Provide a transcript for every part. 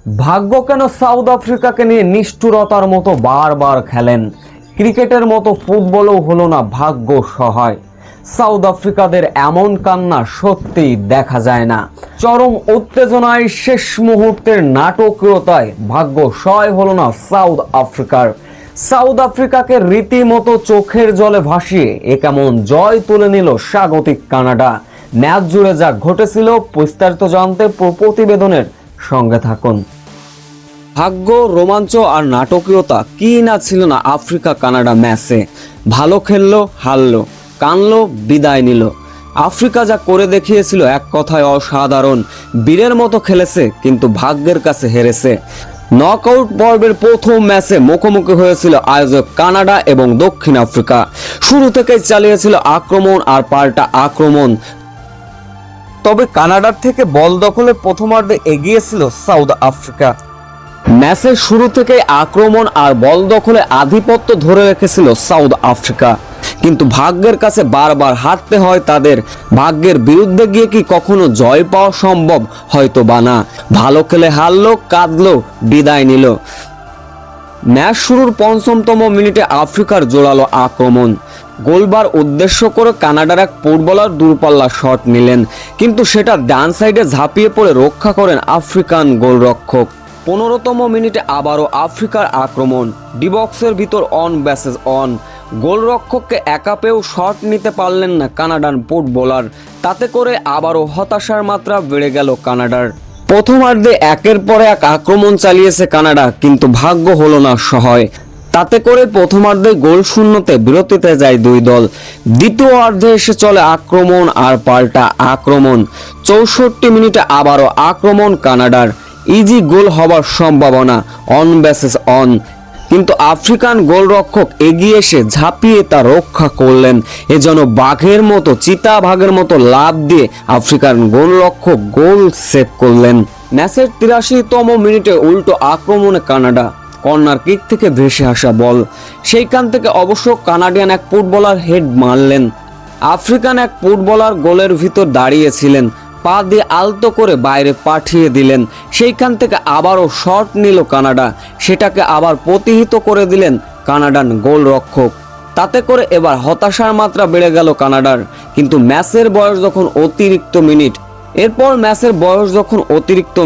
ভাগ্য কেন সাউথ আফ্রিকাকে নিয়ে নিষ্ঠুরতার মতো বারবার খেলেন? ক্রিকেটের মতো ফুটবলও হলো না ভাগ্য সহায়। সাউথ আফ্রিকাদের এমন কান্না সত্যিই দেখা যায় না। চরম উত্তেজনায় শেষ মুহূর্তের নাটকীয়তায় ভাগ্য সহায় হলো না সাউথ আফ্রিকার। সাউথ আফ্রিকাকে রীতিমতো চোখের জলে ভাসিয়ে এ কেমন জয় তুলে নিল স্বাগতিক কানাডা। ম্যাচ জুড়ে যা ঘটেছিল বিস্তারিত জানতে প্রতিবেদনের সঙ্গে থাকুন। ভাগ্য, রোমাঞ্চ আর নাটকীয়তা কি না ছিল না আফ্রিকা কানাডা ম্যাচে। ভালো খেললো, হারলো, কানলো, বিদায় নিল। আফ্রিকা যা করে দেখিয়েছিল এক কথায় অসাধারণ। বীরের মতো খেলেছে কিন্তু ভাগ্যের কাছে হেরেছে। নকআউট পর্বের প্রথম ম্যাচে মুখোমুখি হয়েছিল আয়োজক কানাডা এবং দক্ষিণ আফ্রিকা। শুরু থেকেই চালিয়েছিল আক্রমণ আর পাল্টা আক্রমণ। তবে কানাডার থেকে বল দখলে প্রথমার্ধে এগিয়ে ছিল সাউথ আফ্রিকা। ম্যাচের শুরু থেকে আক্রমণ আর বল দখলে আধিপত্য ধরে রেখেছিল সাউথ আফ্রিকা, কিন্তু ভাগ্যের কাছে বারবার হারতে হয় তাদের। ভাগ্যের বিরুদ্ধে গিয়ে কি কখনো জয় পাওয়া সম্ভব? হয়তো বা না। ভালো খেলে হারলো, কাঁদলো, বিদায় নিল। ম্যাচ শুরুর ৫৫তম মিনিটে আফ্রিকার জোরালো আক্রমণ। গোলবার উদ্দেশ্য করে কানাডার এক ফুটবলার দূরপাল্লা শট নিলেন, কিন্তু সেটা ডান সাইডে ঝাঁপিয়ে পড়ে রক্ষা করেন আফ্রিকান গোলরক্ষক। ১৫তম মিনিটে আবারও আফ্রিকার আক্রমণ। ডি বক্সের ভিতর অন ব্যাসেস অন। গোলরক্ষককে একা পেয়েও শট নিতে পারলেন না কানাডান ফুটবলার। তাতে করে আবারও হতাশার মাত্রা বেড়ে গেল কানাডার। প্রথমার্ধে একের পর এক আক্রমণ চালিয়েছে কানাডা, কিন্তু ভাগ্য হলো না সহায়। তাতে করে প্রথমার্ধে গোল শূন্যতে বিরতিতে যায় দুই দল। দ্বিতীয় অর্ধে এসে চলে আক্রমণ আর পাল্টা আক্রমণ। ৬৪ মিনিটে আবারও আক্রমণ কানাডার। ইজি গোল হবার সম্ভাবনা, অন ব্যাসেস অন, কিন্তু আফ্রিকান গোলরক্ষক এগিয়ে এসে ঝাঁপিয়ে তা রক্ষা করলেন। এজন্য বাঘের মতো, চিতা বাঘের মতো লাফ দিয়ে আফ্রিকান গোলরক্ষক গোল সেভ করলেন। ম্যাচের ৮৩তম মিনিটে উল্টো আক্রমণে কানাডা। কর্নার কিক থেকে ভেসে আসা বল, সেইখান থেকে অবশ্য কানাডিয়ান এক ফুটবলার হেড মারলেন। আফ্রিকান এক ফুটবলার গোলের ভিতর দাঁড়িয়েছিলেন, পা দিয়ে আলতো করে বাইরে পাঠিয়ে দিলেন। সেইখান থেকে আবারও শট নিল কানাডা, সেটাকে আবার প্রতিহত করে দিলেন কানাডান গোলরক্ষক। তাতে করে এবার হতাশার মাত্রা বেড়ে গেল কানাডার। কিন্তু ম্যাচের বয়স যখন অতিরিক্ত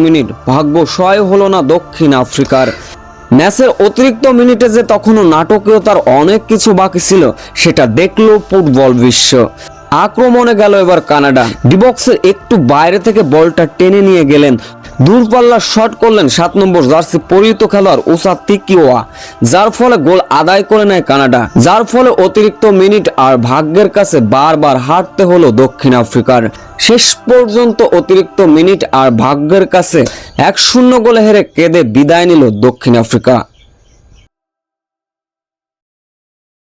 মিনিট, ভাগ্য সহায় হলো না দক্ষিণ আফ্রিকার। ম্যাচের অতিরিক্ত মিনিটে যে তখনও নাটকীয়তার অনেক কিছু বাকি ছিল, সেটা দেখলো ফুটবল বিশ্ব। আক্রমণে গেল এবার কানাডা। ডিবক্সের একটু বাইরে থেকে বলটা টেনে নিয়ে গেলেন, দূরপাল্লা শট করলেন ৭ নম্বর জার্সি পরিহিত খেলোয়াড় উসা তিকিওয়া, যার ফলে গোল আদায় করে নেয় কানাডা। যার ফলে অতিরিক্ত মিনিট আর ভাগ্যের কাছে বারবার হারতে হলো দক্ষিণ আফ্রিকার। শেষ পর্যন্ত অতিরিক্ত মিনিট আর ভাগ্যের কাছে ১-০ গোলে হেরে কেঁদে বিদায় নিল দক্ষিণ আফ্রিকা।